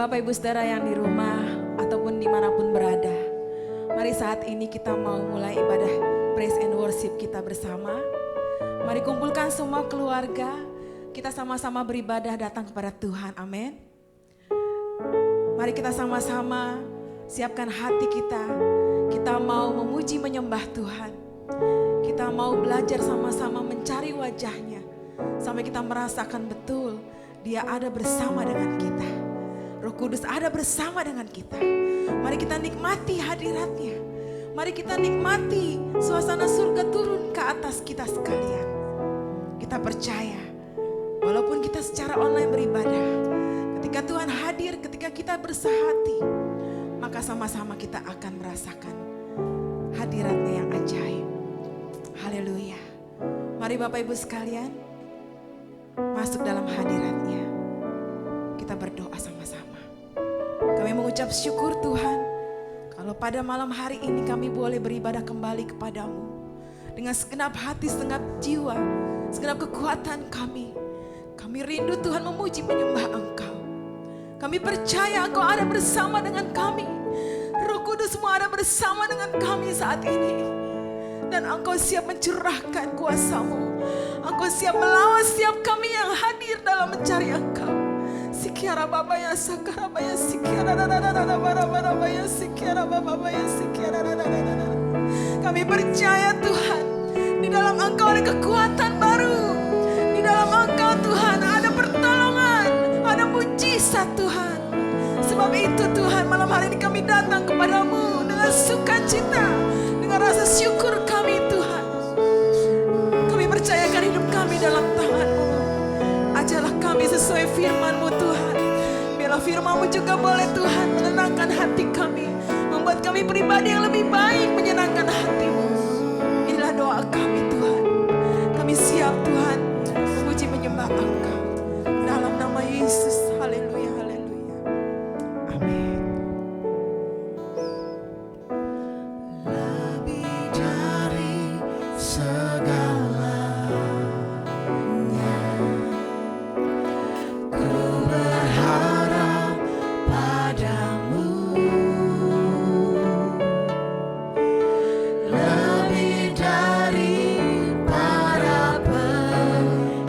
Bapak Ibu Saudara yang di rumah ataupun dimanapun berada, mari saat ini kita mau mulai ibadah praise and worship kita bersama. Mari kumpulkan semua keluarga, kita sama-sama beribadah datang kepada Tuhan, amin. Mari kita sama-sama siapkan hati kita, kita mau memuji menyembah Tuhan. Kita mau belajar sama-sama mencari wajahnya, sampai kita merasakan betul Dia ada bersama dengan kita. Roh Kudus ada bersama dengan kita. Mari kita nikmati hadiratnya. Mari kita nikmati suasana surga turun ke atas kita sekalian. Kita percaya, walaupun kita secara online beribadah, ketika Tuhan hadir, ketika kita bersahati, maka sama-sama kita akan merasakan hadiratnya yang ajaib. Haleluya. Mari Bapak Ibu sekalian, masuk dalam hadiratnya. Kita berdoa sama-sama. Kami mengucap syukur Tuhan, kalau pada malam hari ini kami boleh beribadah kembali kepadamu. Dengan segenap hati, segenap jiwa, segenap kekuatan kami. Kami rindu Tuhan memuji menyembah Engkau. Kami percaya Engkau ada bersama dengan kami. Roh Kudus-Mu ada bersama dengan kami saat ini. Dan Engkau siap mencurahkan kuasa-Mu. Engkau siap melawan setiap kami yang hadir dalam mencari Engkau. Sikiara baba ya sakara baya sikiara baba ya sikiara baba ya sikiara. Kami percaya Tuhan, di dalam Engkau ada kekuatan baru. Di dalam Engkau Tuhan ada pertolongan, ada mujizat Tuhan. Sebab itu Tuhan, malam hari ini kami datang kepadamu dengan sukacita, dengan rasa syukur kami Tuhan. Kami percayakan hidup kami dalam tangan-Mu. Ajarlah kami sesuai firman-Mu Tuhan. Biarlah firman-Mu juga boleh Tuhan menenangkan hati kami, membuat kami pribadi yang lebih baik, menyenangkan hati-Mu. Inilah doa kami Tuhan. Kami siap Tuhan memuji menyembah Engkau. Dalam nama Yesus, haleluya, haleluya. Amin. Lebih dari segalanya, ku berharap padamu. Lebih dari para penjaga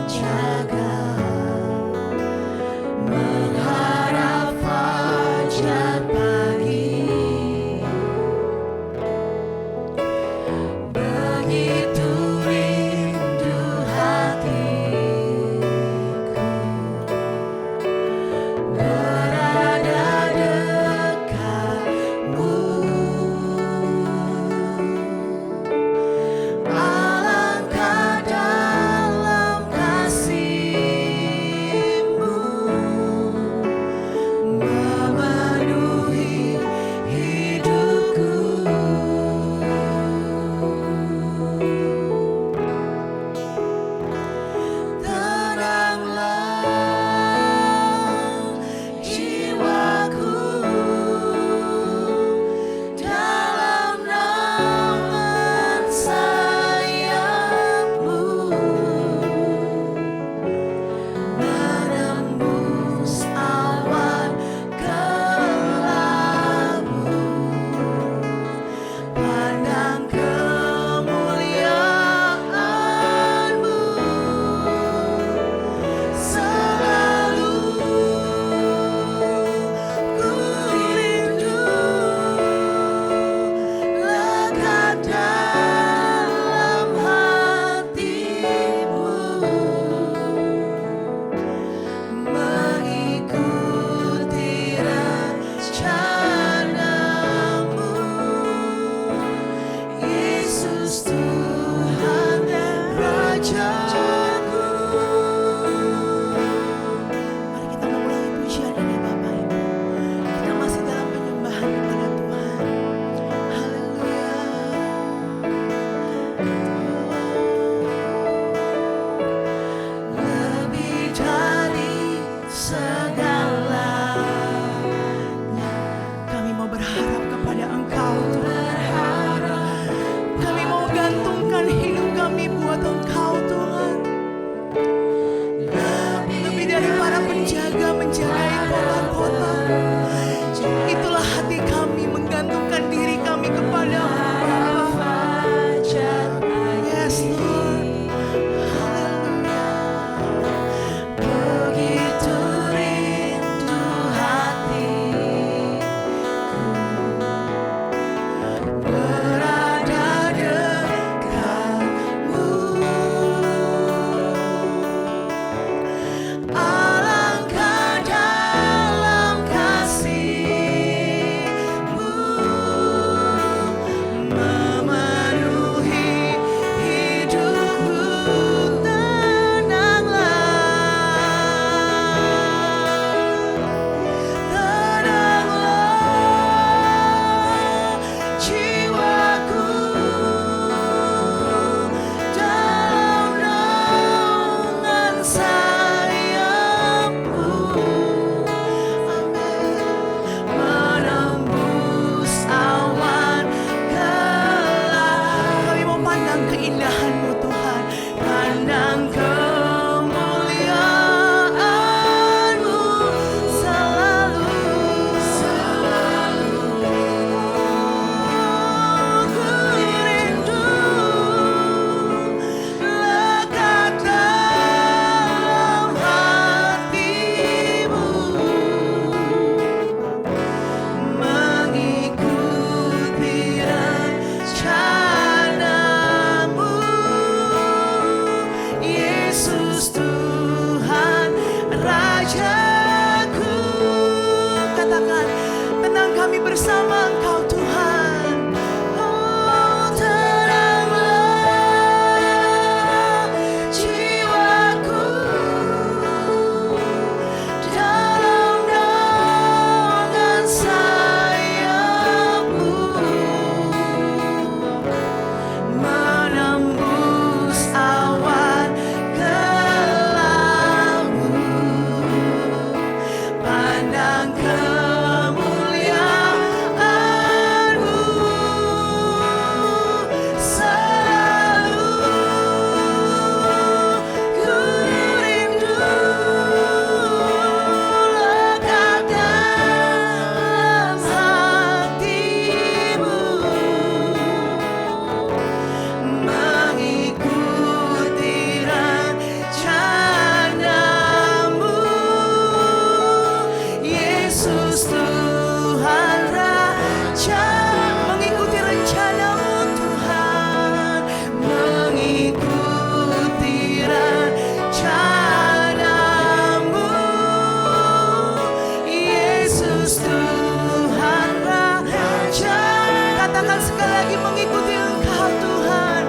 akan sekali lagi mengikuti Engkau Tuhan,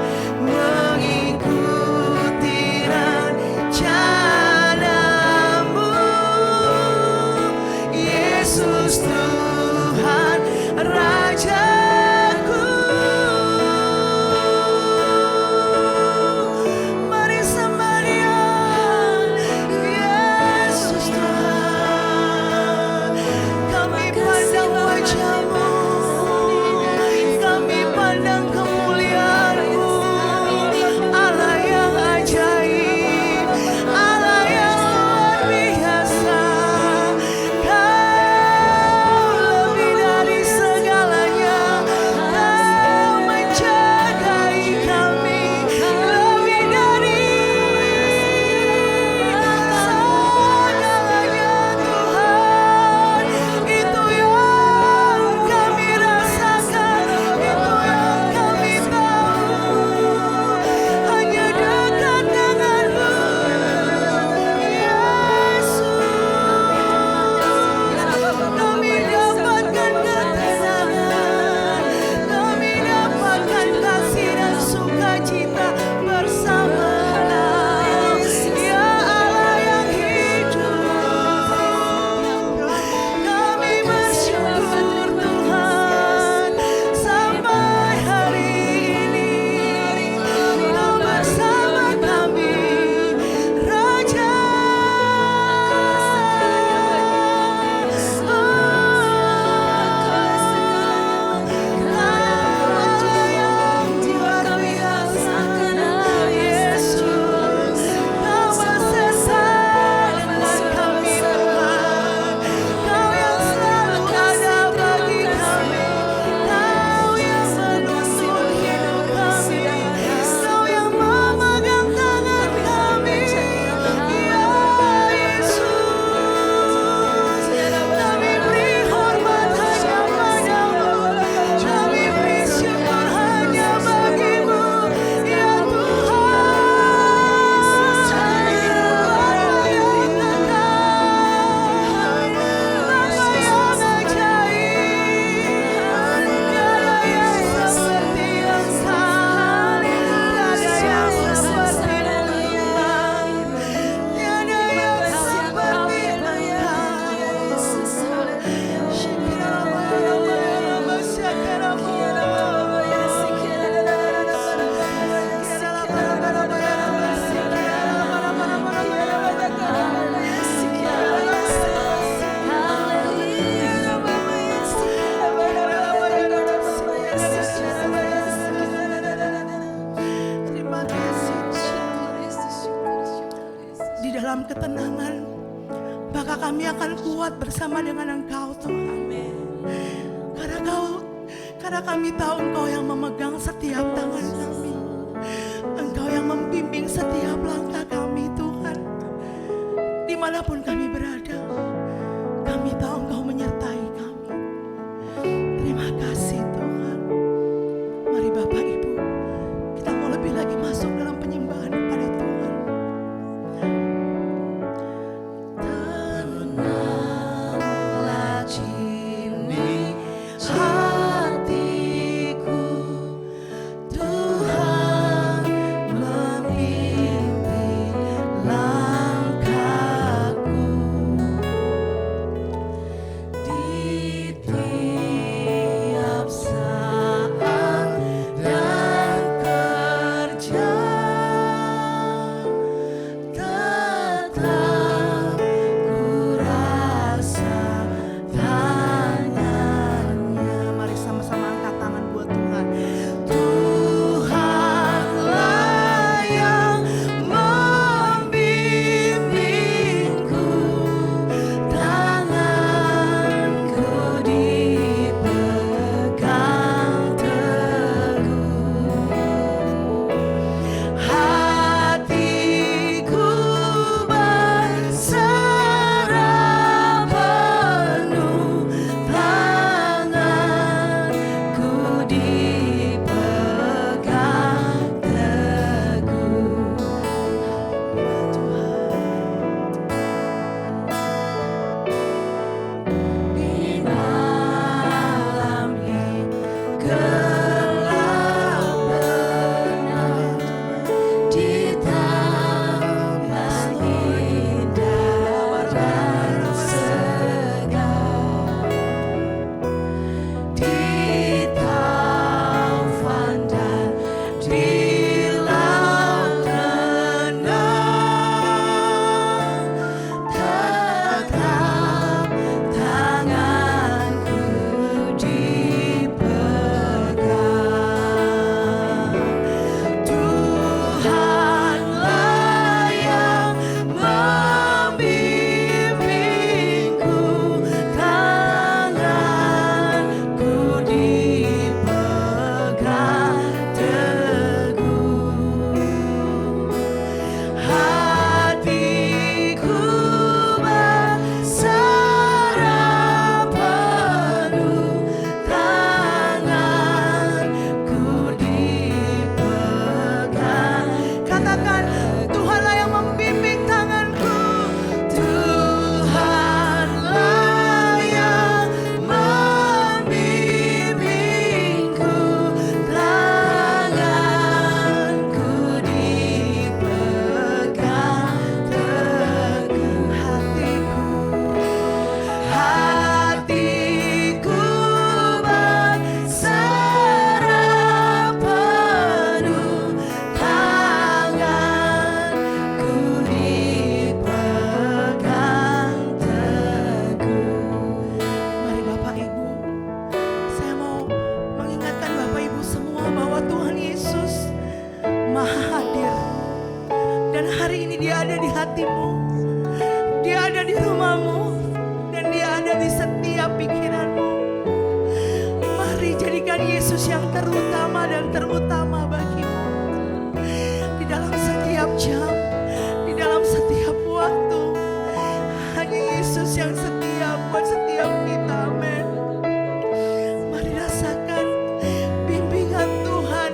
mengikuti rencana-Mu. Yesus Tuhan Rajaku. Mari sembah Dia, Yesus Tuhan. Kami pandang wajah-Mu, kami pandang kemuliaan-Mu, Allah yang ajaib, Allah yang luar biasa. Kau lebih dari segalanya, Kau menjagai kami lebih dari segalanya. Tuhan, itu yang kami rasakan, itu yang kami tahu, hanya dekat dengan-Mu, Yesus. Kami dapatkan ketenangan, kami dapatkan kasih dan sukacita bersama-Mu, ya Allah yang hidup. Kami bersyukur Tuhan, sampai hari ini Kau bersama kami, Raja. Kau yang luar biasa, Yesus. Kau bersesat dengan kami Tuhan, Kau yang selalu ada bagi kami, Kau yang menuntun hidup kami, Kau yang memegang tangan kami, ya Yesus. Kami beri hormat hanya padamu, kami beri syukur hanya bagi-Mu, ya Tuhan. Bapa yang kekal, Bapa yang ajaib, tiada yang seperti Engkau, tiada yang seperti Engkau, tiada yang seperti Terima kasih. Di dalam ketenangan, maka kami akan kuat bersama dengan Engkau Tuhan. Karena kami tahu Engkau yang memegang setiap tangan kami, Engkau yang membimbing setiap langkah kami Tuhan. Dimanapun kami berada, kami tahu Engkau menyertai kami. Terima kasih Tuhan. Mari Bapak Ibu, kita mau lebih lagi masuk dalam penyembahan kepada Tuhan. Tenanglah kini hatiku, Tuhan memimpin langkahku. Di tiap saat dan Dia ada di hatimu, Dia ada di rumahmu, dan Dia ada di setiap pikiranmu. Mari jadikan Yesus yang terutama dan terutama bagimu. Di dalam setiap jam, di dalam setiap waktu, hanya Yesus yang setia buat setiap kita. Amin. Mari rasakan bimbingan Tuhan,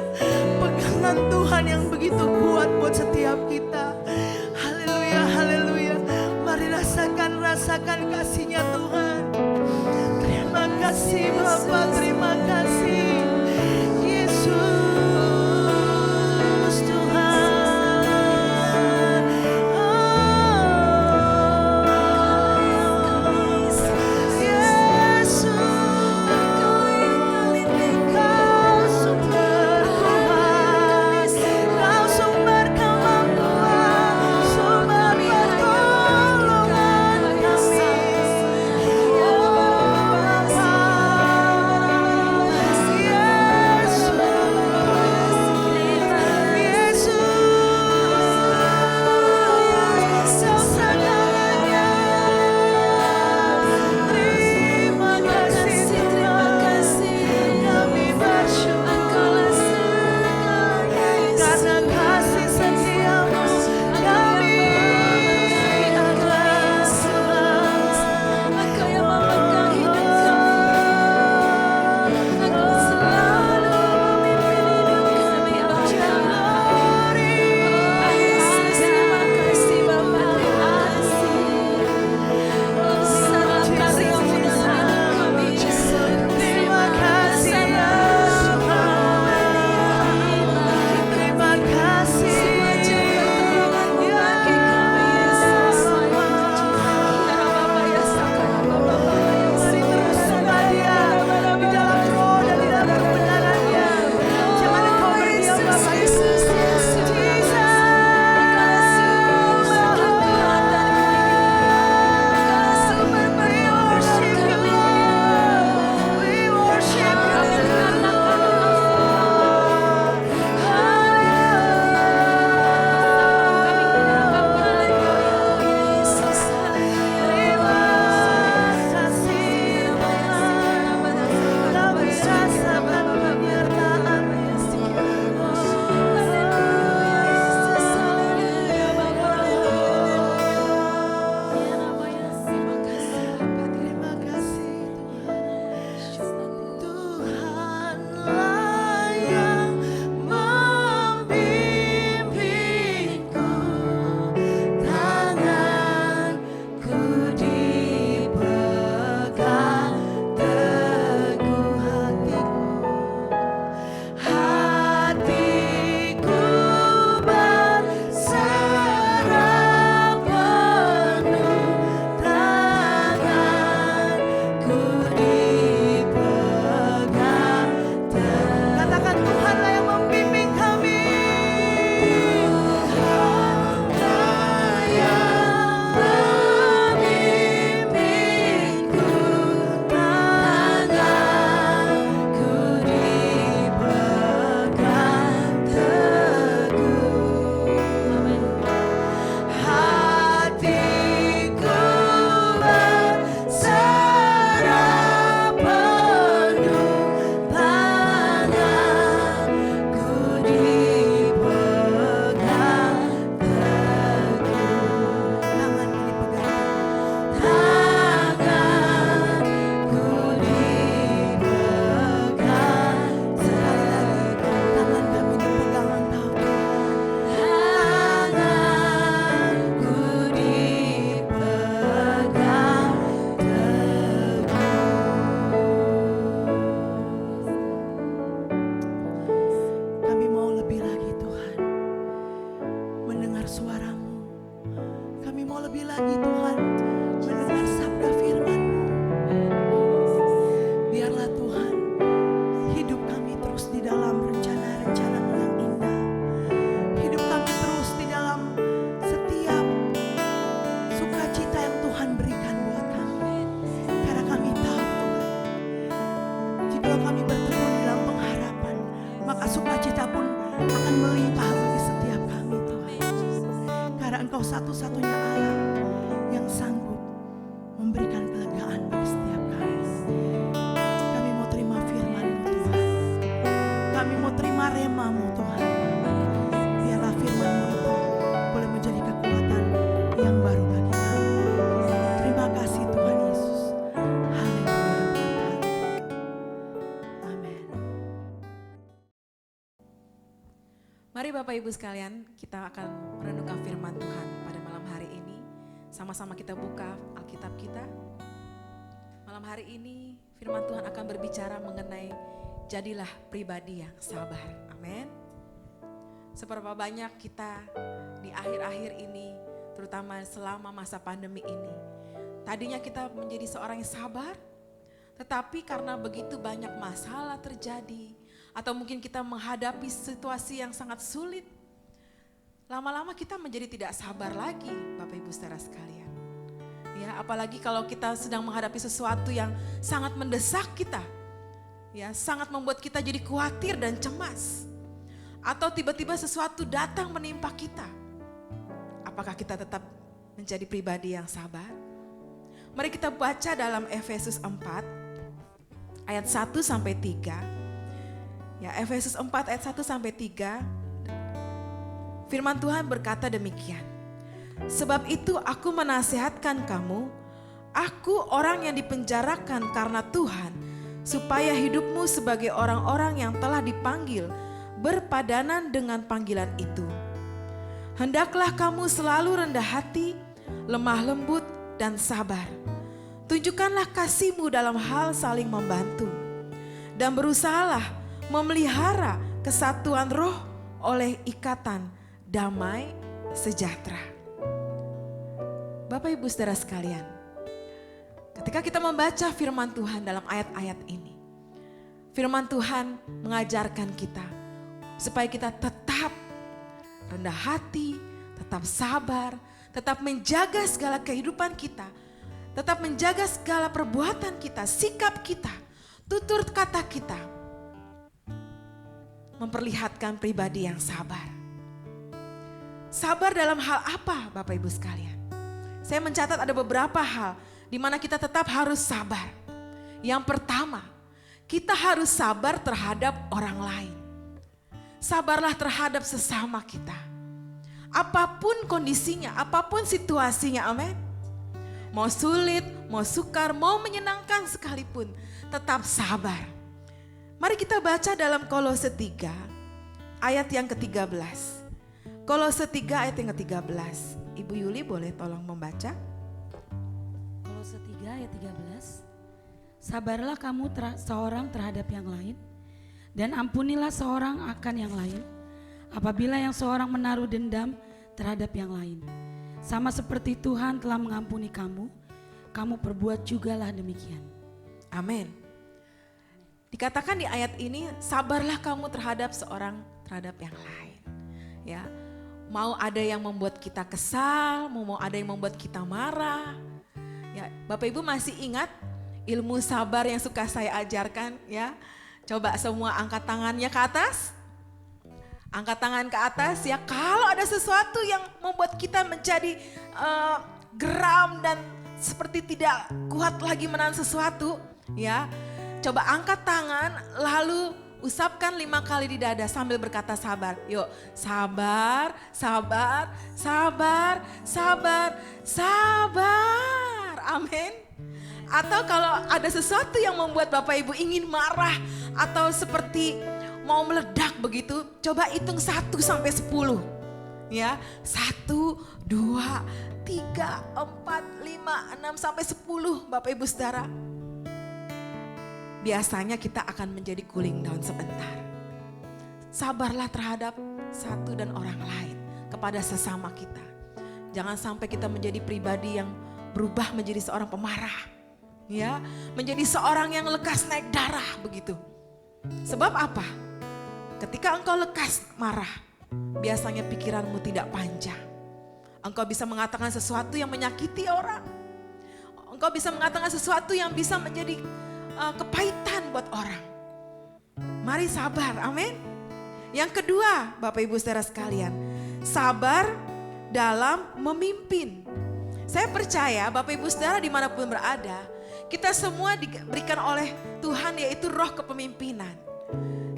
pegangan Tuhan yang begitu kuat buat setiap kita. Haleluya, haleluya. Mari rasakan kasih-Nya Tuhan. Terima kasih Bapa, terima kasih Yesus Tuhan. Yesus, Kau sumber Tuhan, Kau sumber kemampuan, sumber pertolongan kami. satu-satunya Allah yang sanggup memberikan kelegaan bagi setiap kami. Kami mau terima firman-Mu Tuhan. Kami mau terima rema-Mu Tuhan. Biarlah firman-Mu itu boleh menjadi kekuatan yang baru bagi kami. Terima kasih Tuhan Yesus. Haleluya Tuhan. Amin. Mari Bapak Ibu sekalian, kita akan merenungkan firman Tuhan pada malam hari ini. Sama-sama kita buka Alkitab kita. Malam hari ini firman Tuhan akan berbicara mengenai jadilah pribadi yang sabar. Amin. Seberapa banyak kita di akhir-akhir ini, terutama selama masa pandemi ini. Tadinya kita menjadi seorang yang sabar, tetapi karena begitu banyak masalah terjadi, atau mungkin kita menghadapi situasi yang sangat sulit, lama-lama kita menjadi tidak sabar lagi, Bapak Ibu saudara sekalian. Ya, apalagi kalau kita sedang menghadapi sesuatu yang sangat mendesak kita, ya, sangat membuat kita jadi khawatir dan cemas. Atau tiba-tiba sesuatu datang menimpa kita. Apakah kita tetap menjadi pribadi yang sabar? Mari kita baca dalam Efesus 4 ayat 1 sampai 3. Ya, Efesus 4 ayat 1 sampai 3. Firman Tuhan berkata demikian. Sebab itu aku menasihatkan kamu, aku orang yang dipenjarakan karena Tuhan, supaya hidupmu sebagai orang-orang yang telah dipanggil berpadanan dengan panggilan itu. Hendaklah kamu selalu rendah hati, lemah lembut dan sabar. Tunjukkanlah kasihmu dalam hal saling membantu. Dan berusahalah memelihara kesatuan roh oleh ikatan damai sejahtera. Bapak Ibu saudara sekalian, ketika kita membaca firman Tuhan dalam ayat-ayat ini, firman Tuhan mengajarkan kita supaya kita tetap rendah hati, tetap sabar, tetap menjaga segala kehidupan kita, tetap menjaga segala perbuatan kita, sikap kita, tutur kata kita, memperlihatkan pribadi yang sabar. Sabar dalam hal apa, Bapak Ibu sekalian? Saya mencatat ada beberapa hal di mana kita tetap harus sabar. Yang pertama, kita harus sabar terhadap orang lain. Sabarlah terhadap sesama kita. Apapun kondisinya, apapun situasinya, amin. Mau sulit, mau sukar, mau menyenangkan sekalipun, tetap sabar. Mari kita baca dalam Kolose 3 ayat yang ke-13. Kolose 3 ayat yang ke-13. Ibu Yuli boleh tolong membaca? Kolose 3 ayat 13. Sabarlah kamu seorang terhadap yang lain, dan ampunilah seorang akan yang lain, apabila yang seorang menaruh dendam terhadap yang lain. Sama seperti Tuhan telah mengampuni kamu, kamu perbuat jugalah demikian. Amin. Dikatakan di ayat ini, sabarlah kamu terhadap yang lain. Ya, mau ada yang membuat kita kesal, mau ada yang membuat kita marah. Ya, Bapak Ibu masih ingat ilmu sabar yang suka saya ajarkan, ya? Coba semua angkat tangannya ke atas. Angkat tangan ke atas ya. Kalau ada sesuatu yang membuat kita menjadi geram dan seperti tidak kuat lagi menahan sesuatu, ya. Coba angkat tangan lalu usapkan 5 kali di dada sambil berkata sabar. Yuk, sabar, sabar, sabar, sabar, sabar. Amin. Atau kalau ada sesuatu yang membuat Bapak Ibu ingin marah atau seperti mau meledak begitu, coba hitung 1 sampai 10. Ya, 1, 2, 3, 4, 5, 6 sampai 10 Bapak Ibu Saudara. Biasanya kita akan menjadi cooling down sebentar. Sabarlah terhadap satu dan orang lain, kepada sesama kita. Jangan sampai kita menjadi pribadi yang berubah menjadi seorang pemarah. Ya, menjadi seorang yang lekas naik darah begitu. Sebab apa? Ketika engkau lekas marah, biasanya pikiranmu tidak panjang. Engkau bisa mengatakan sesuatu yang menyakiti orang. Engkau bisa mengatakan sesuatu yang bisa menjadi kepahitan buat orang. Mari sabar, amin. Yang kedua, Bapak Ibu saudara sekalian, sabar dalam memimpin. Saya percaya Bapak Ibu Saudara dimanapun berada, kita semua diberikan oleh Tuhan yaitu roh kepemimpinan.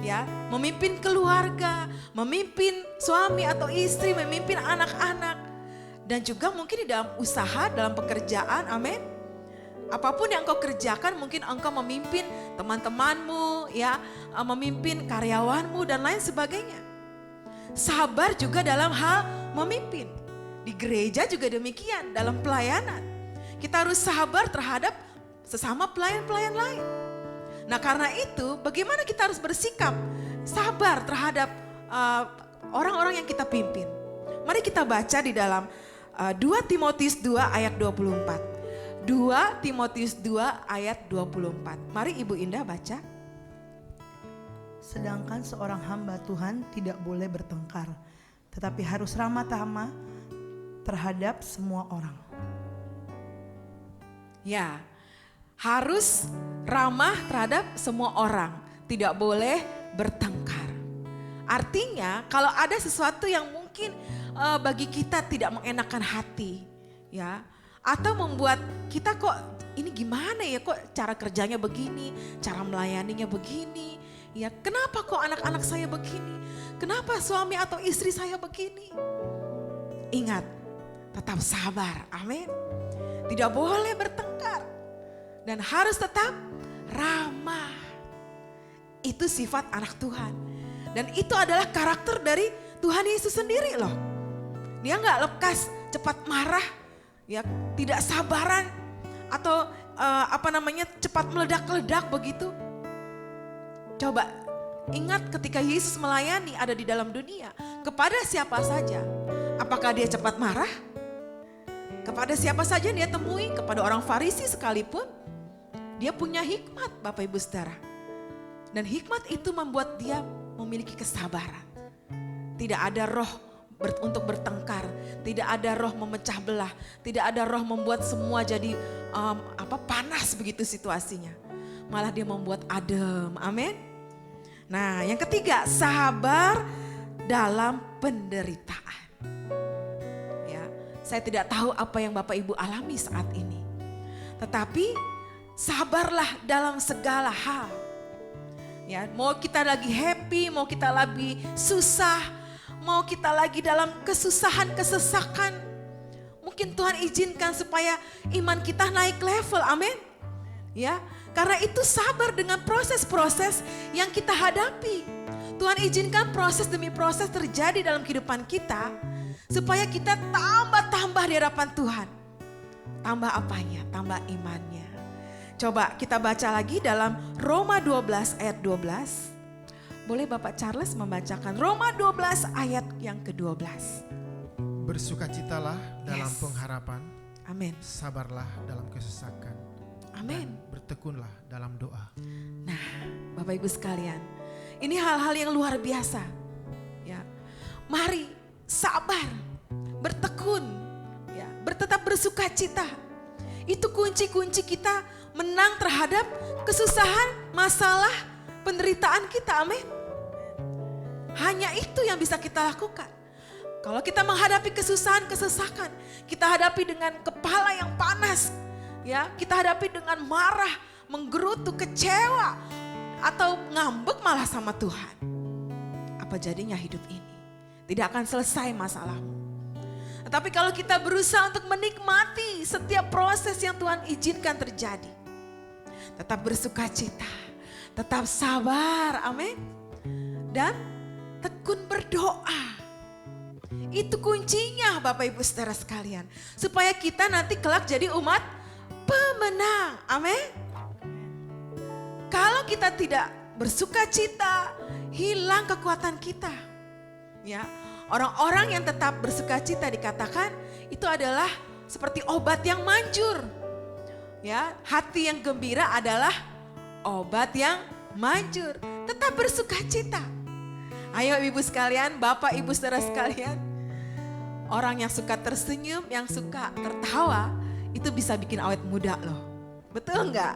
Ya, memimpin keluarga, memimpin suami atau istri, memimpin anak-anak. Dan juga mungkin di dalam usaha, dalam pekerjaan, amin. Apapun yang engkau kerjakan, mungkin engkau memimpin teman-temanmu, ya, memimpin karyawanmu dan lain sebagainya. Sabar juga dalam hal memimpin. Di gereja juga demikian, dalam pelayanan. Kita harus sabar terhadap sesama pelayan-pelayan lain. Nah karena itu bagaimana kita harus bersikap sabar terhadap orang-orang yang kita pimpin. Mari kita baca di dalam 2 Timotius 2 ayat 24. 2 Timotius 2 ayat 24. Mari Ibu Indah baca. Sedangkan seorang hamba Tuhan tidak boleh bertengkar, tetapi harus ramah tamah terhadap semua orang. Ya, harus ramah terhadap semua orang, tidak boleh bertengkar. Artinya kalau ada sesuatu yang mungkin bagi kita tidak mengenakan hati, ya, atau membuat kita kok ini gimana ya, kok cara kerjanya begini, cara melayaninya begini, ya, kenapa kok anak-anak saya begini, kenapa suami atau istri saya begini. Ingat, tetap sabar, amin. Tidak boleh bertengkar. Dan harus tetap ramah. Itu sifat anak Tuhan. Dan itu adalah karakter dari Tuhan Yesus sendiri loh. Dia gak lekas cepat marah, ya, tidak sabaran, atau cepat meledak-ledak begitu. Coba ingat ketika Yesus melayani ada di dalam dunia, kepada siapa saja. Apakah dia cepat marah? Kepada siapa saja dia temui, kepada orang Farisi sekalipun, dia punya hikmat Bapak Ibu Saudara. Dan hikmat itu membuat dia memiliki kesabaran. Tidak ada roh untuk bertengkar, tidak ada roh memecah belah, tidak ada roh membuat semua jadi panas begitu situasinya. Malah dia membuat adem, amin. Nah yang ketiga, sabar dalam penderitaan. Saya tidak tahu apa yang Bapak Ibu alami saat ini. Tetapi sabarlah dalam segala hal. Ya, mau kita lagi happy, mau kita lagi susah, mau kita lagi dalam kesusahan, kesesakan. Mungkin Tuhan izinkan supaya iman kita naik level, amin. Ya, karena itu sabar dengan proses-proses yang kita hadapi. Tuhan izinkan proses demi proses terjadi dalam kehidupan kita. Supaya kita tambah di hadapan Tuhan. Tambah apanya? Tambah imannya. Coba kita baca lagi dalam Roma 12 ayat 12. Boleh Bapak Charles membacakan Roma 12 ayat yang ke-12. Bersukacitalah dalam pengharapan. Amin. Sabarlah dalam kesesakan. Amin. Dan bertekunlah dalam doa. Nah, Bapak Ibu sekalian, ini hal-hal yang luar biasa. Ya. Mari sabar, bertekun, ya, tetap bersuka cita. Itu kunci-kunci kita menang terhadap kesusahan, masalah, penderitaan kita, amin. Hanya itu yang bisa kita lakukan. Kalau kita menghadapi kesusahan, kesesakan, kita hadapi dengan kepala yang panas, ya, kita hadapi dengan marah, menggerutu, kecewa, atau ngambek malah sama Tuhan. Apa jadinya hidup ini? Tidak akan selesai masalahmu. Tetapi kalau kita berusaha untuk menikmati setiap proses yang Tuhan izinkan terjadi. Tetap bersuka cita, tetap sabar, amin. Dan tekun berdoa. Itu kuncinya Bapak Ibu Saudara sekalian. Supaya kita nanti kelak jadi umat pemenang, amin. Kalau kita tidak bersuka cita, hilang kekuatan kita. Ya, orang-orang yang tetap bersukacita dikatakan itu adalah seperti obat yang manjur. Ya, hati yang gembira adalah obat yang manjur. Tetap bersukacita. Ayo Ibu sekalian, Bapak Ibu Saudara sekalian. Orang yang suka tersenyum, yang suka tertawa, itu bisa bikin awet muda loh. Betul enggak?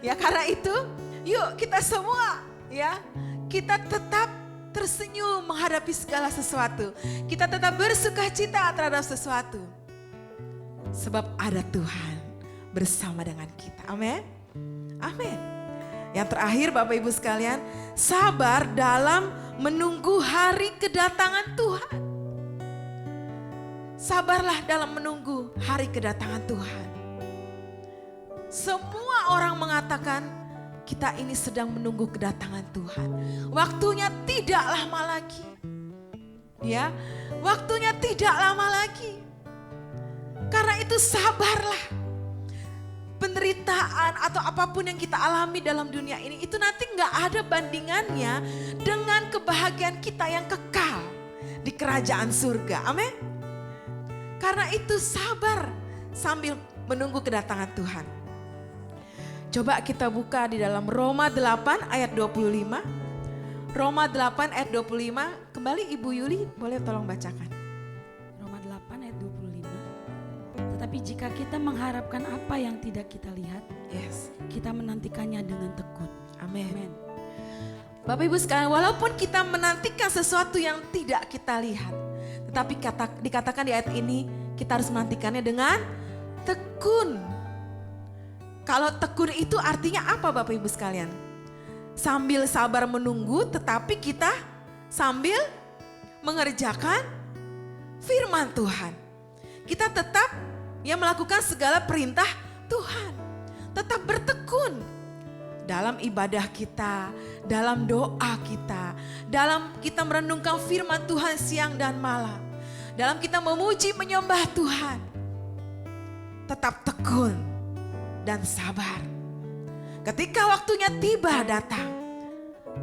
Ya karena itu, yuk kita semua ya, kita tetap tersenyum menghadapi segala sesuatu. Kita tetap bersuka cita terhadap sesuatu. Sebab ada Tuhan bersama dengan kita. Amin. Amin. Yang terakhir Bapak Ibu sekalian, sabar dalam menunggu hari kedatangan Tuhan. Sabarlah dalam menunggu hari kedatangan Tuhan. Semua orang mengatakan kita ini sedang menunggu kedatangan Tuhan. Waktunya tidak lama lagi. Ya, waktunya tidak lama lagi. Karena itu sabarlah. Penderitaan atau apapun yang kita alami dalam dunia ini, itu nanti gak ada bandingannya dengan kebahagiaan kita yang kekal di kerajaan surga. Amin. Karena itu sabar sambil menunggu kedatangan Tuhan. Coba kita buka di dalam Roma 8 ayat 25. Roma 8 ayat 25. Kembali Ibu Yuli, boleh tolong bacakan. Roma 8 ayat 25. Tetapi jika kita mengharapkan apa yang tidak kita lihat, Yes. kita menantikannya dengan tekun. Amin. Amin. Bapak Ibu sekalian, walaupun kita menantikan sesuatu yang tidak kita lihat, tetapi dikatakan di ayat ini kita harus menantikannya dengan tekun. Kalau tekun itu artinya apa Bapak Ibu sekalian? Sambil sabar menunggu tetapi kita sambil mengerjakan firman Tuhan. Kita tetap melakukan segala perintah Tuhan. Tetap bertekun dalam ibadah kita, dalam doa kita, dalam kita merenungkan firman Tuhan siang dan malam, dalam kita memuji menyembah Tuhan. Tetap tekun dan sabar. Ketika waktunya tiba datang,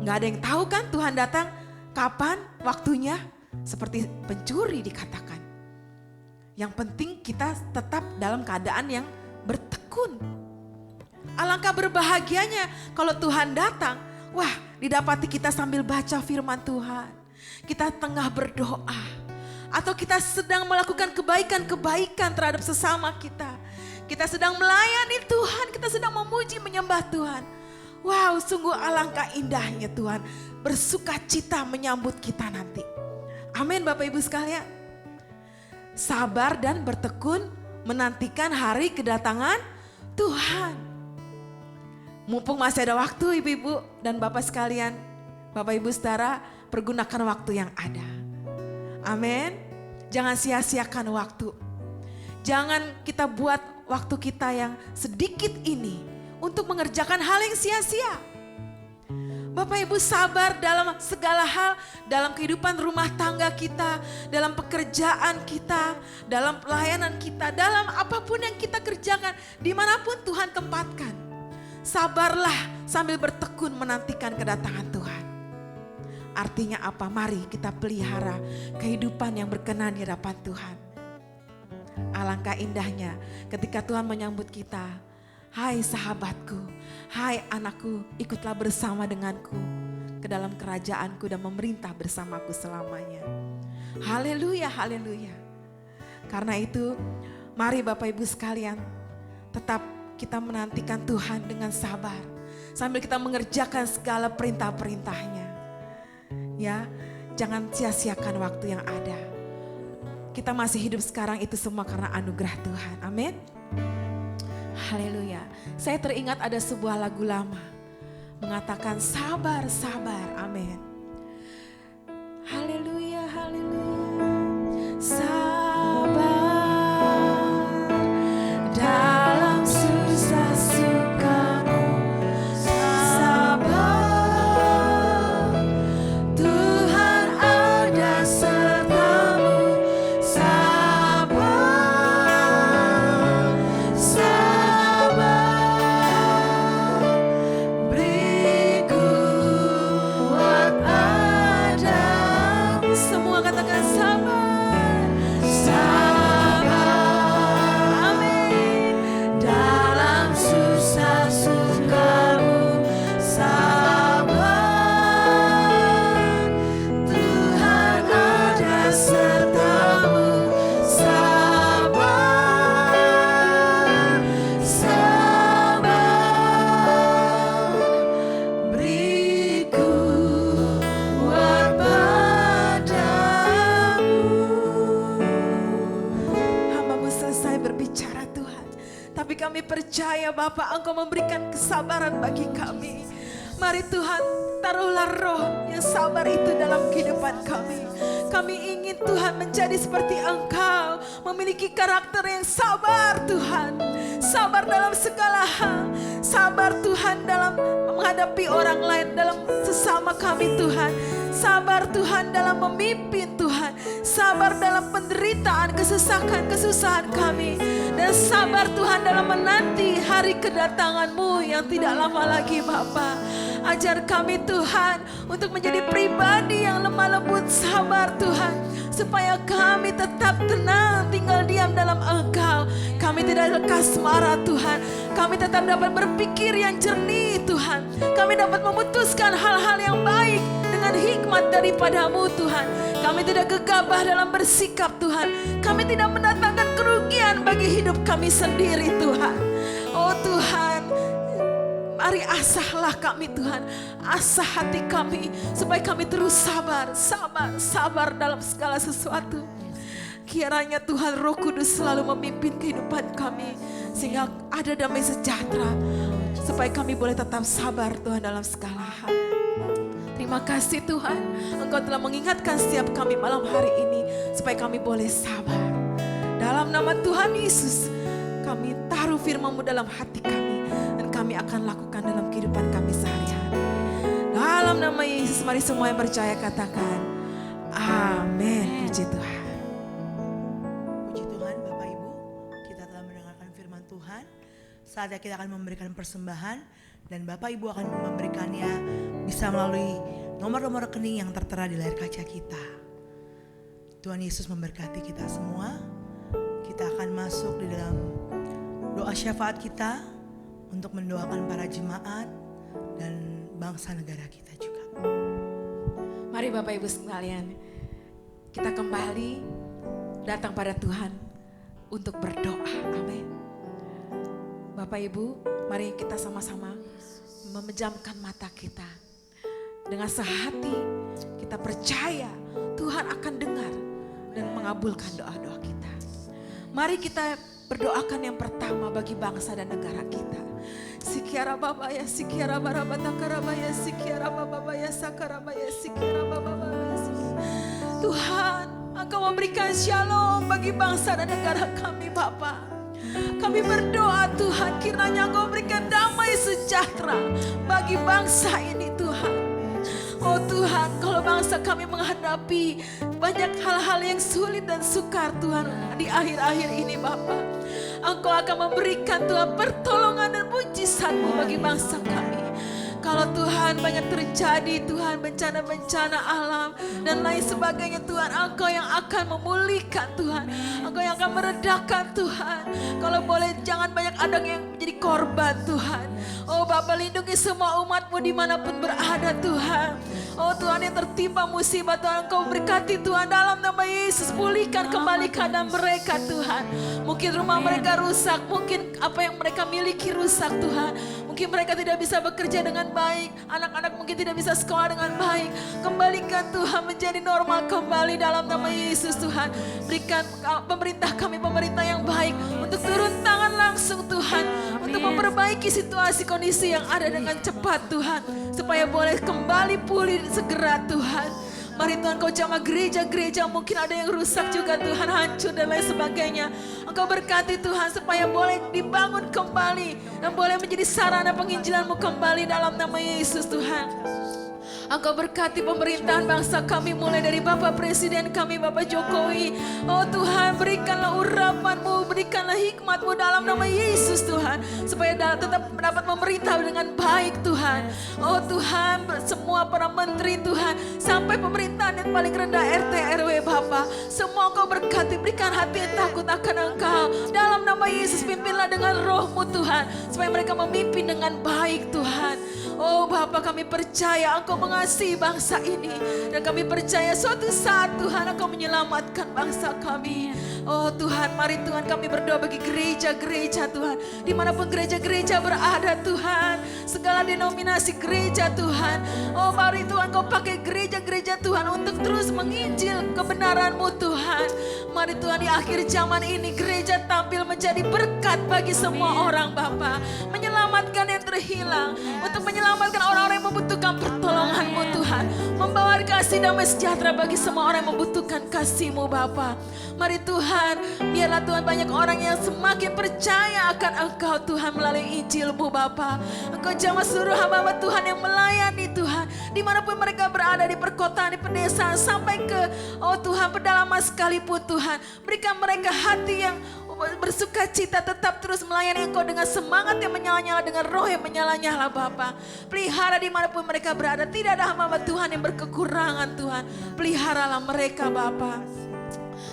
nggak ada yang tahu kan Tuhan datang kapan waktunya, seperti pencuri dikatakan. Yang penting kita tetap dalam keadaan yang bertekun. Alangkah berbahagianya kalau Tuhan datang, wah didapati kita sambil baca firman Tuhan. Kita tengah berdoa. Atau kita sedang melakukan kebaikan-kebaikan terhadap sesama kita. Kita sedang melayani Tuhan, kita sedang memuji menyembah Tuhan. Wow, sungguh alangkah indahnya Tuhan bersuka cita menyambut kita nanti. Amin Bapak Ibu sekalian. Sabar dan bertekun menantikan hari kedatangan Tuhan. Mumpung masih ada waktu ibu-ibu dan bapak sekalian, Bapak Ibu saudara, pergunakan waktu yang ada. Amin. Jangan sia-siakan waktu. Jangan kita buat waktu kita yang sedikit ini untuk mengerjakan hal yang sia-sia. Bapak Ibu sabar dalam segala hal, dalam kehidupan rumah tangga kita, dalam pekerjaan kita, dalam pelayanan kita, dalam apapun yang kita kerjakan, dimanapun Tuhan tempatkan. Sabarlah sambil bertekun menantikan kedatangan Tuhan. Artinya apa? Mari kita pelihara kehidupan yang berkenan di hadapan Tuhan. Alangkah indahnya ketika Tuhan menyambut kita. Hai sahabatku, hai anakku, ikutlah bersama denganku ke dalam kerajaanku dan memerintah bersamaku selamanya. Haleluya, haleluya. Karena itu mari Bapak Ibu sekalian tetap kita menantikan Tuhan dengan sabar. Sambil kita mengerjakan segala perintah-perintahnya. Ya, jangan sia-siakan waktu yang ada. Kita masih hidup sekarang itu semua karena anugerah Tuhan. Amin. Haleluya. Saya teringat ada sebuah lagu lama mengatakan sabar, sabar. Amin. Haleluya, haleluya. Sabar dalam susah sukamu. Sabar, Tuhan ada sertamu. Sabar, sabar, beriku percaya Bapa, Engkau memberikan kesabaran bagi kami. Mari Tuhan, taruhlah roh yang sabar itu dalam kehidupan kami. Kami ingin Tuhan menjadi seperti Engkau, memiliki karakter yang sabar Tuhan. Sabar dalam segala hal, sabar Tuhan dalam menghadapi orang lain, dalam sesama kami Tuhan. Sabar Tuhan dalam memimpin Tuhan. Sabar dalam penderitaan, kesesakan, kesusahan kami. Dan sabar Tuhan dalam menanti hari kedatangan-Mu yang tidak lama lagi Bapa. Ajar kami Tuhan untuk menjadi pribadi yang lemah lembut, sabar Tuhan. Supaya kami tetap tenang tinggal diam dalam Engkau. Kami tidak lekas marah Tuhan. Kami tetap dapat berpikir yang jernih Tuhan. Kami dapat memutuskan hal-hal yang baik dengan hikmat daripada-Mu Tuhan. Kami tidak gegabah dalam bersikap Tuhan. Kami tidak mendatangkan kerugian bagi hidup kami sendiri Tuhan. Oh Tuhan, mari asahlah kami Tuhan. Asah hati kami supaya kami terus sabar dalam segala sesuatu. Kiranya Tuhan Roh Kudus selalu memimpin kehidupan kami. Sehingga ada damai sejahtera. Supaya kami boleh tetap sabar Tuhan dalam segala hal. Terima kasih Tuhan, Engkau telah mengingatkan setiap kami malam hari ini. Supaya kami boleh sabar. Dalam nama Tuhan Yesus, kami taruh firman-Mu dalam hati kami. Dan kami akan lakukan dalam kehidupan kami sehari-hari. Dalam nama Yesus, mari semua yang percaya katakan amin. Puji Tuhan. Puji Tuhan Bapak Ibu, kita telah mendengarkan firman Tuhan. Saatnya kita akan memberikan persembahan. Dan Bapak Ibu akan memberikannya bisa melalui nomor-nomor rekening yang tertera di layar kaca kita. Tuhan Yesus memberkati kita semua. Kita akan masuk di dalam doa syafaat kita untuk mendoakan para jemaat dan bangsa negara kita juga. Mari Bapak Ibu sekalian, kita kembali datang pada Tuhan untuk berdoa. Amin. Bapak Ibu, mari kita sama-sama memejamkan mata kita. Dengan sehati kita percaya Tuhan akan dengar dan mengabulkan doa-doa kita. Mari kita berdoakan yang pertama bagi bangsa dan negara kita. Sikiara babaya, sikiara barabata karabaya, sikiara babaya, sakarabaya, sikiara babaya. Tuhan, Engkau memberikan shalom bagi bangsa dan negara kami Bapa. Kami berdoa Tuhan, kiranya Engkau berikan damai sejahtera bagi bangsa ini Tuhan. Oh Tuhan, kalau bangsa kami menghadapi banyak hal-hal yang sulit dan sukar Tuhan di akhir-akhir ini Bapa, Engkau akan memberikan Tuhan pertolongan dan mujizat-Mu bagi bangsa kami. Kalau Tuhan banyak terjadi Tuhan bencana-bencana alam dan lain sebagainya Tuhan, Engkau yang akan memulihkan Tuhan. Engkau yang akan meredakan Tuhan. Kalau boleh jangan banyak ada yang menjadi korban Tuhan. Oh Bapa, lindungi semua umat-Mu dimanapun berada Tuhan. Oh Tuhan, yang tertimpa musibah Tuhan, Engkau berkati Tuhan dalam nama Yesus. Pulihkan kembali keadaan mereka Tuhan. Mungkin rumah mereka rusak, mungkin apa yang mereka miliki rusak Tuhan. Mungkin mereka tidak bisa bekerja dengan baik, anak-anak mungkin tidak bisa sekolah dengan baik. Kembalikan Tuhan menjadi normal kembali dalam nama Yesus Tuhan. Berikan pemerintah kami pemerintah yang baik untuk turun tangan langsung Tuhan. Untuk memperbaiki situasi kondisi yang ada dengan cepat Tuhan. Supaya boleh kembali pulih segera Tuhan. Mari Tuhan, Kau jamah gereja-gereja mungkin ada yang rusak juga Tuhan, hancur dan lain sebagainya. Engkau berkati Tuhan supaya boleh dibangun kembali dan boleh menjadi sarana penginjilan-Mu kembali dalam nama Yesus Tuhan. Engkau berkati pemerintahan bangsa kami mulai dari Bapak Presiden kami Bapak Jokowi. Oh Tuhan, berikanlah urapan-Mu, berikanlah hikmat-Mu dalam nama Yesus Tuhan. Supaya tetap dapat memerintah dengan baik Tuhan. Oh Tuhan, semua para menteri Tuhan, sampai pemerintahan yang paling rendah RT RW Bapak, semua Engkau berkati, berikan hati yang takut akan Engkau. Dalam nama Yesus pimpinlah dengan roh-Mu Tuhan, supaya mereka memimpin dengan baik Tuhan. Oh Bapa, kami percaya Engkau mengasihi bangsa ini. Dan kami percaya suatu saat Tuhan Engkau menyelamatkan bangsa kami. Oh Tuhan, mari Tuhan kami berdoa bagi gereja-gereja Tuhan. Dimanapun gereja-gereja berada Tuhan. Segala denominasi gereja Tuhan. Oh mari Tuhan kau pakai gereja-gereja Tuhan untuk terus menginjil kebenaran-Mu Tuhan. Mari Tuhan di akhir zaman ini gereja tampil menjadi berkat bagi semua orang Bapa. Menyelamatkan yang terhilang. Untuk menyelamatkan orang-orang yang membutuhkan pertolongan-Mu Tuhan. Membawa kasih damai sejahtera bagi semua orang yang membutuhkan kasih-Mu Bapa. Mari Tuhan, biarlah Tuhan banyak orang yang semakin percaya akan Engkau Tuhan melalui Injil-Mu Bapa. Engkau jamah seluruh hamba-hamba Tuhan yang melayani Tuhan. Dimanapun mereka berada, di perkotaan, di pedesaan, sampai ke oh Tuhan pedalaman sekalipun Tuhan. Berikan mereka hati yang bersuka cita tetap terus melayani Engkau dengan semangat yang menyala-nyala, dengan roh yang menyala-nyala Bapa. Pelihara dimanapun mereka berada, tidak ada hamba Tuhan yang berkekurangan Tuhan. Peliharalah mereka Bapa.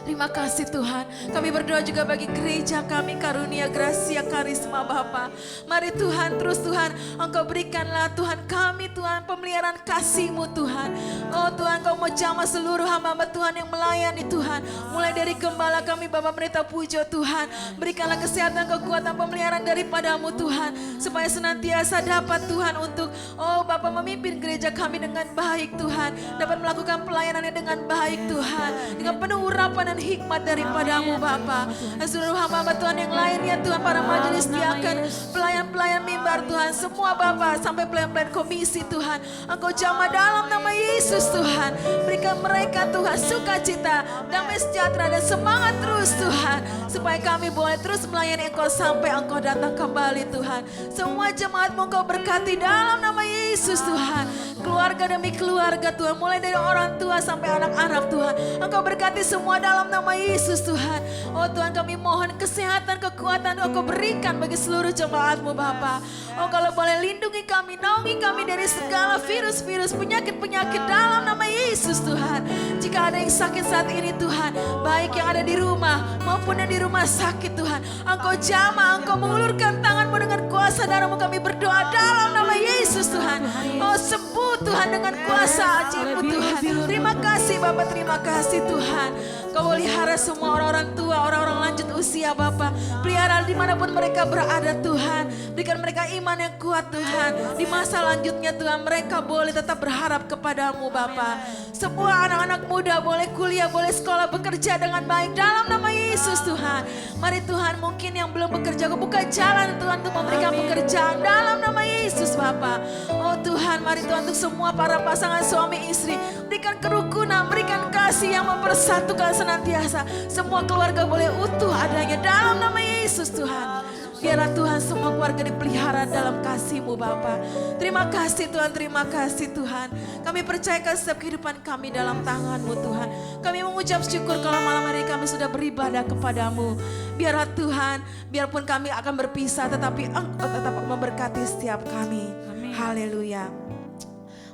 Terima kasih Tuhan. Kami berdoa juga bagi gereja kami, Karunia Gracia Karisma Bapa. Mari Tuhan, terus Tuhan, Engkau berikanlah Tuhan kami Tuhan pemeliharaan kasih-Mu Tuhan. Oh Tuhan, Kau mau jamah seluruh hamba-hamba Tuhan yang melayani Tuhan. Mulai dari gembala kami Bapak Pendeta Pujo Tuhan. Berikanlah kesehatan, kekuatan, pemeliharaan daripada-Mu Tuhan. Supaya senantiasa dapat Tuhan untuk oh Bapak memimpin gereja kami dengan baik Tuhan. Dapat melakukan pelayanannya dengan baik Tuhan. Dengan penuh urapan dan hikmat daripada-Mu Bapa. Dan seluruh hamba-hamba Tuhan yang lainnya Tuhan, para majelis diakan, pelayan-pelayan mimbar Tuhan, semua Bapa sampai pelayan-pelayan komisi Tuhan. Engkau jamah dalam nama Yesus Tuhan. Berikan mereka Tuhan sukacita, damai sejahtera dan semangat terus Tuhan. Supaya kami boleh terus melayani Engkau sampai Engkau datang kembali Tuhan. Semua jemaat-Mu Engkau berkati dalam nama Yesus Tuhan. Keluarga demi keluarga Tuhan, mulai dari orang tua sampai anak-anak Tuhan. Engkau berkati semua dalam nama Yesus Tuhan. Oh Tuhan, kami mohon kesehatan, kekuatan Engkau berikan bagi seluruh jemaat-Mu Bapa. Oh kalau boleh lindungi kami, naungi kami dari segala virus-virus, penyakit-penyakit dalam nama Yesus Tuhan. Jika ada yang sakit saat ini Tuhan, baik yang ada di rumah maupun yang di rumah sakit Tuhan, Engkau jamah, Engkau mengulurkan tangan-Mu dengan kuasa darah-Mu, kami berdoa dalam nama Yesus Tuhan. Oh sembuh Tuhan dengan kuasa ajaib-Mu Tuhan. Terima kasih Bapak, terima kasih Tuhan. Kau pelihara semua orang-orang tua, orang-orang lanjut usia Bapa. Pelihara dimanapun mereka berada Tuhan. Berikan mereka iman yang kuat Tuhan. Di masa lanjutnya Tuhan, mereka boleh tetap berharap kepada-Mu Bapa. Semua anak-anak muda boleh kuliah, boleh sekolah, bekerja dengan baik dalam nama Yesus Tuhan. Mari Tuhan, mungkin yang belum bekerja, Kau buka jalan Tuhan untuk memberikan pekerjaan dalam nama Yesus Bapa. Oh Tuhan, mari Tuhan, untuk semua para pasangan suami istri, berikan kerukunan, berikan kasih yang mempersatukan senantiasa. Semua keluarga boleh utuh adanya dalam nama Yesus Tuhan. Biarlah Tuhan semua keluarga dipelihara dalam kasih-Mu Bapa. Terima kasih Tuhan, terima kasih Tuhan. Kami percayakan setiap kehidupan kami dalam tangan-Mu Tuhan. Kami mengucap syukur kalau malam hari kami sudah beribadah kepada-Mu. Biarlah Tuhan, biarpun kami akan berpisah, tetapi Engkau tetap memberkati setiap kami. Haleluya.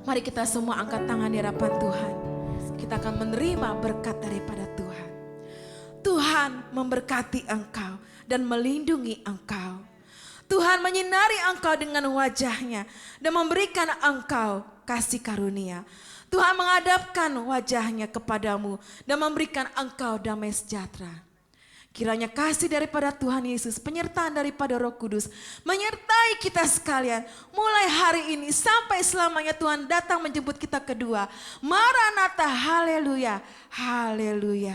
Mari kita semua angkat tangan di hadapan Tuhan. Kita akan menerima berkat daripada Tuhan. Tuhan memberkati engkau dan melindungi engkau. Tuhan menyinari engkau dengan wajahnya dan memberikan engkau kasih karunia. Tuhan menghadapkan wajahnya kepadamu dan memberikan engkau damai sejahtera. Kiranya kasih daripada Tuhan Yesus, penyertaan daripada Roh Kudus menyertai kita sekalian. Mulai hari ini sampai selamanya Tuhan datang menjemput kita kedua. Maranatha, haleluya, haleluya.